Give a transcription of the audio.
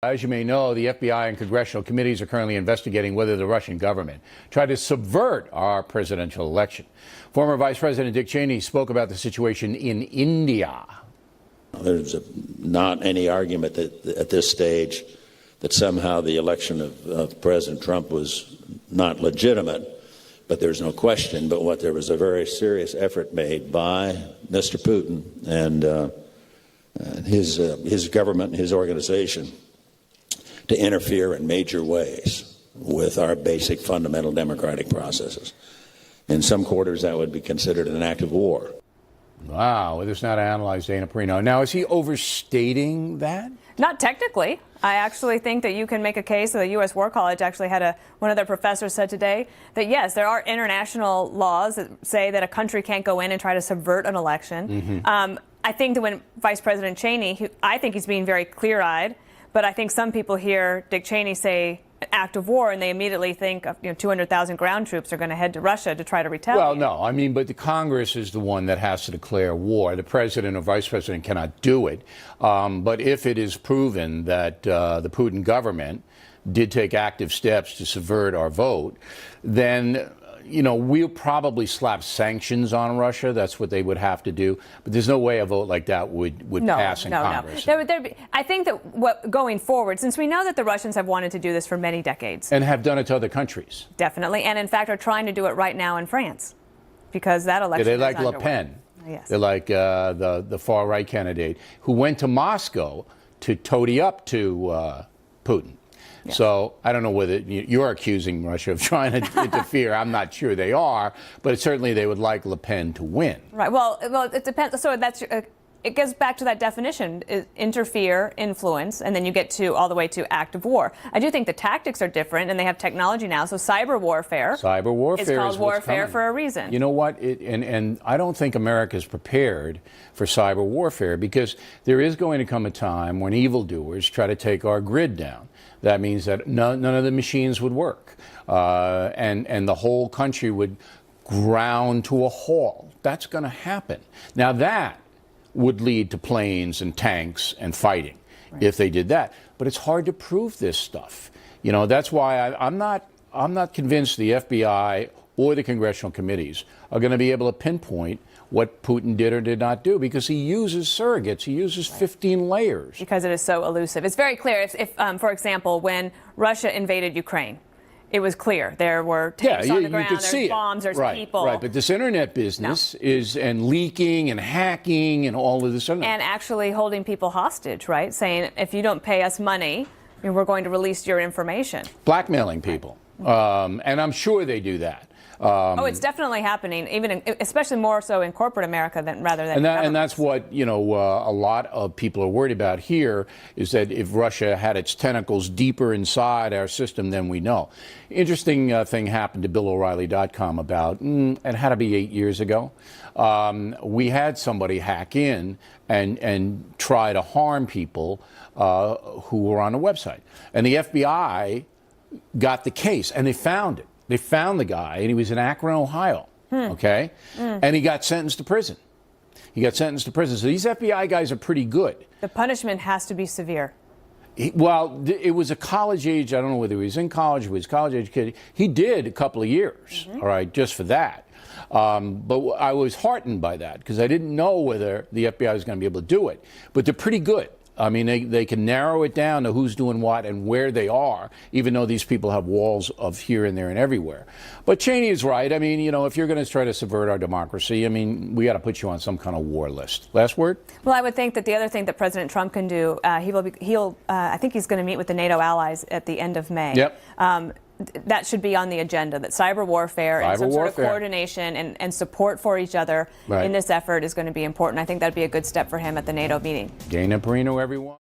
As you may know, the FBI and congressional committees are currently investigating whether the Russian government tried to subvert our presidential election. Former Vice President Dick Cheney spoke about the situation in India. There's not any argument that at this stage that somehow the election of President Trump was not legitimate, but there's no question but what there was a very serious effort made by Mr. Putin and his government and his organization to interfere in major ways with our basic fundamental democratic processes. In some quarters, that would be considered an act of war. Wow, it's not analyzed, Dana Perino. Now, is he overstating that? Not technically. I actually think that you can make a case. The U.S. War College actually had one of their professors said today that, yes, there are international laws that say that a country can't go in and try to subvert an election. I think that when Vice President Cheney, I think he's being very clear-eyed, but I think some people hear Dick Cheney say an act of war, and they immediately think of 200,000 ground troops are going to head to Russia to try to retaliate. Well, no, I mean, but the Congress is the one that has to declare war. The president or vice president cannot do it. But if it is proven that the Putin government did take active steps to subvert our vote, then we'll probably slap sanctions on Russia. That's what they would have to do. But there's no way a vote like that would pass in Congress. No. I think that going forward, since we know that the Russians have wanted to do this for many decades. And have done it to other countries. Definitely. And in fact are trying to do it right now in France. Because that election they like is Le underway. Pen. Yes. They're like the far-right candidate who went to Moscow to toady up to Putin. Yes. So I don't know whether you're accusing Russia of trying to interfere. I'm not sure they are, but certainly they would like Le Pen to win. Right. Well, it depends. So it goes back to that definition: interfere, influence, and then you get to all the way to act of war. I do think the tactics are different, and they have technology now. So cyber warfare. Is called warfare for a reason. You know what? And I don't think America is prepared for cyber warfare because there is going to come a time when evildoers try to take our grid down. That means that none of the machines would work, and the whole country would ground to a halt. That's going to happen. Now that would lead to planes and tanks and fighting if they did that. But it's hard to prove this stuff. That's why I'm not convinced the FBI or the congressional committees are going to be able to pinpoint what Putin did or did not do, because he uses surrogates. He uses 15 layers. Because it is so elusive. It's very clear. If for example, when Russia invaded Ukraine, it was clear there were tanks on the ground, there's bombs, there's people. Right, but this internet business and leaking and hacking and all of this. And actually holding people hostage, right? Saying, if you don't pay us money, we're going to release your information. Blackmailing people. And I'm sure they do that. It's definitely happening, especially more so in corporate America rather than. And that's what a lot of people are worried about here is that if Russia had its tentacles deeper inside our system than we know. Interesting thing happened to BillO'Reilly.com about it had to be 8 years ago. We had somebody hack in and try to harm people who were on the website, and the FBI got the case and they found it. They found the guy, and he was in Akron, Ohio, okay? And he got sentenced to prison. So these FBI guys are pretty good. The punishment has to be severe. It was a college age. I don't know whether he was in college or he was a college age kid. He did a couple of years, all right, just for that. But I was heartened by that because I didn't know whether the FBI was going to be able to do it. But they're pretty good. I mean, they can narrow it down to who's doing what and where they are, even though these people have walls of here and there and everywhere. But Cheney is right. I mean, if you're going to try to subvert our democracy, I mean, we got to put you on some kind of war list. Last word? Well, I would think that the other thing that President Trump can do, I think he's going to meet with the NATO allies at the end of May. Yep. That should be on the agenda, that cyber warfare and some sort of coordination and support for each other in this effort is going to be important. I think that would be a good step for him at the NATO meeting. Dana Perino, everyone.